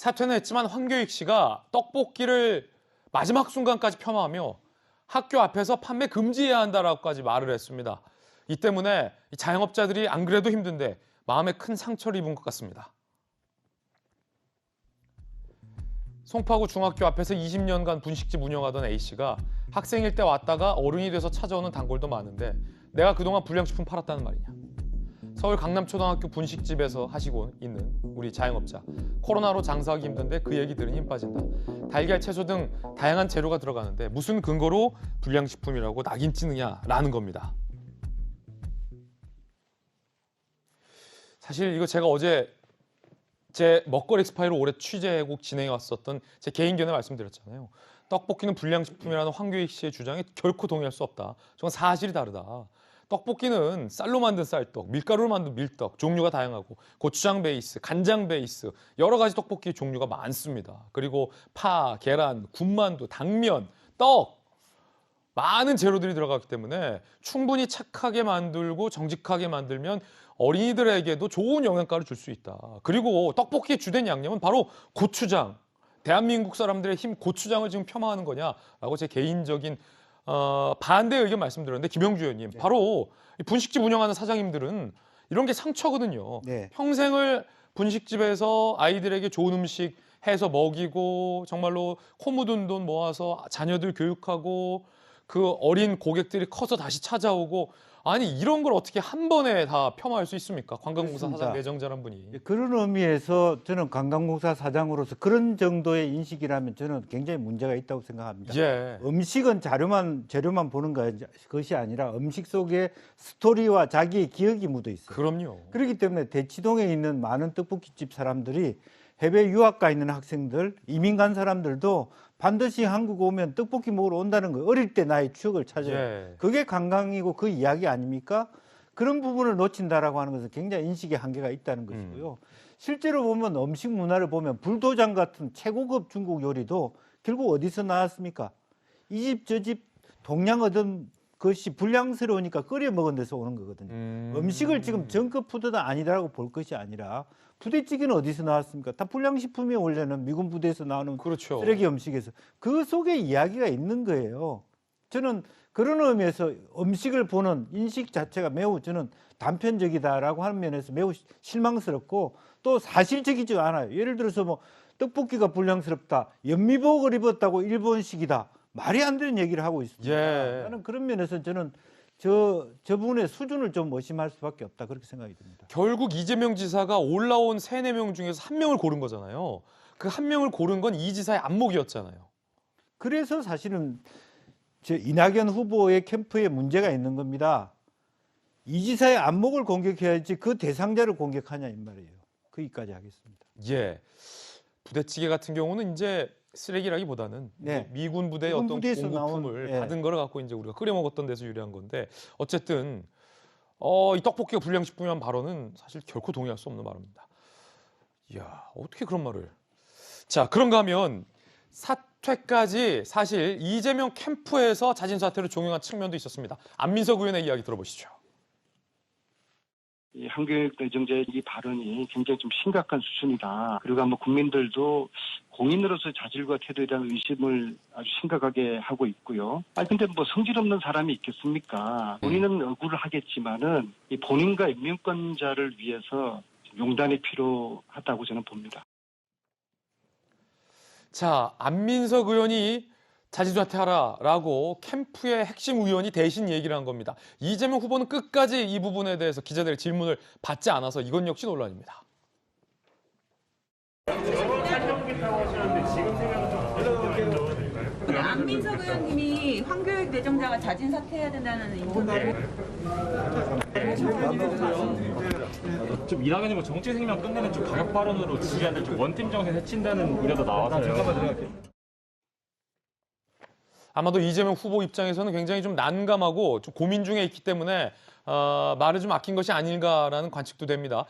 사퇴는 했지만 황교익 씨가 떡볶이를 마지막 순간까지 폄하하며 학교 앞에서 판매 금지해야 한다라고까지 말을 했습니다. 이 때문에 자영업자들이 안 그래도 힘든데 마음에 큰 상처를 입은 것 같습니다. 송파구 중학교 앞에서 20년간 분식집 운영하던 A씨가 학생일 때 왔다가 어른이 돼서 찾아오는 단골도 많은데 내가 그동안 불량식품 팔았다는 말이냐. 서울 강남초등학교 분식집에서 하시고 있는 우리 자영업자. 코로나로 장사하기 힘든데 그 얘기 들으니 힘 빠진다. 달걀, 채소 등 다양한 재료가 들어가는데 무슨 근거로 불량식품이라고 낙인 찍느냐라는 겁니다. 사실 이거 제가 어제 제 먹거리 엑스파일을 올해 취재곡 진행해 왔었던 제 개인 견해 말씀드렸잖아요. 떡볶이는 불량식품이라는 황교익 씨의 주장에 결코 동의할 수 없다. 저건 사실이 다르다. 떡볶이는 쌀로 만든 쌀떡, 밀가루로 만든 밀떡, 종류가 다양하고 고추장 베이스, 간장 베이스 여러 가지 떡볶이 종류가 많습니다. 그리고 파, 계란, 군만두, 당면, 떡 많은 재료들이 들어가기 때문에 충분히 착하게 만들고 정직하게 만들면 어린이들에게도 좋은 영양가를 줄 수 있다. 그리고 떡볶이의 주된 양념은 바로 고추장. 대한민국 사람들의 힘 고추장을 지금 폄하하는 거냐라고 제 개인적인 반대 의견 말씀드렸는데 김영주 의원님 네. 바로 분식집 운영하는 사장님들은 이런 게 상처거든요. 네. 평생을 분식집에서 아이들에게 좋은 음식 해서 먹이고 정말로 코 묻은 돈 모아서 자녀들 교육하고 그 어린 고객들이 커서 다시 찾아오고 아니 이런 걸 어떻게 한 번에 다 폄하할 수 있습니까? 관광공사 그렇습니다. 사장 내정자란 분이. 그런 의미에서 저는 관광공사 사장으로서 그런 정도의 인식이라면 저는 굉장히 문제가 있다고 생각합니다. 예. 음식은 재료만 보는 것이 아니라 음식 속에 스토리와 자기의 기억이 묻어 있어요. 그럼요. 그렇기 때문에 대치동에 있는 많은 떡볶이집 사람들이 해외 유학 가 있는 학생들, 이민 간 사람들도 반드시 한국 오면 떡볶이 먹으러 온다는 거예요. 어릴 때 나의 추억을 찾아요. 예. 그게 관광이고 그 이야기 아닙니까? 그런 부분을 놓친다라고 하는 것은 굉장히 인식의 한계가 있다는 것이고요. 실제로 보면 음식 문화를 보면 불도장 같은 최고급 중국 요리도 결국 어디서 나왔습니까? 이 집 저 집 동양 얻은 것이 불량스러우니까 끓여 먹은 데서 오는 거거든요. 음식을 지금 정급 푸드가 아니라고 볼 것이 아니라 부대찌개는 어디서 나왔습니까? 다 불량식품이 원래는 미군 부대에서 나오는 그렇죠. 쓰레기 음식에서 그 속에 이야기가 있는 거예요. 저는 그런 의미에서 음식을 보는 인식 자체가 매우 저는 단편적이다라고 하는 면에서 매우 실망스럽고 또 사실적이지 않아요. 예를 들어서 뭐 떡볶이가 불량스럽다, 연미복을 입었다고 일본식이다, 말이 안 되는 얘기를 하고 있습니다. 예. 나는 그런 면에서 저는 저 부분의 수준을 좀 의심할 수밖에 없다 그렇게 생각이 듭니다. 결국 이재명 지사가 올라온 3, 4명 중에서 한 명을 고른 거잖아요. 그 한 명을 고른 건 이 지사의 안목이었잖아요. 그래서 사실은 저 이낙연 후보의 캠프에 문제가 있는 겁니다. 이 지사의 안목을 공격해야지 그 대상자를 공격하냐 이 말이에요. 거기까지 하겠습니다. 예. 부대찌개 같은 경우는 이제 쓰레기라기보다는 네. 미군 부대의 미군 어떤 부대에서 공급품을 나온, 예. 받은 거를 갖고 이제 우리가 끓여 먹었던 데서 유래한 건데 어쨌든 이 떡볶이가 불량식품이라는 발언은 사실 결코 동의할 수 없는 발언입니다. 이야, 어떻게 그런 말을. 자, 그런가 하면 사퇴까지 사실 이재명 캠프에서 자진 사퇴를 종용한 측면도 있었습니다. 안민석 의원의 이야기 들어보시죠. 이 한교익 내정자의 이 발언이 굉장히 좀 심각한 수준이다. 그리고 아마 국민들도 공인으로서 자질과 태도에 대한 의심을 아주 심각하게 하고 있고요. 근데 뭐 성질 없는 사람이 있겠습니까? 본인은 억울을 하겠지만은 이 본인과 인민권자를 위해서 용단이 필요하다고 저는 봅니다. 자, 안민석 의원이 자진사퇴하라라고 캠프의 핵심 의원이 대신 얘기를 한 겁니다. 이재명 후보는 끝까지 이 부분에 대해서 기자들의 질문을 받지 않아서 이건 역시 논란입니다. 안민석 의원님이 황교익 내정자가 자진 사퇴해야 된다는 인터뷰를 좀 이낙연이 뭐 정치 생명 끝내는 좀 가격 발언으로 지지자들 좀 원팀 정세 해친다는 우려도 나와서요. 아마도 이재명 후보 입장에서는 굉장히 좀 난감하고 좀 고민 중에 있기 때문에 말을 좀 아낀 것이 아닌가라는 관측도 됩니다.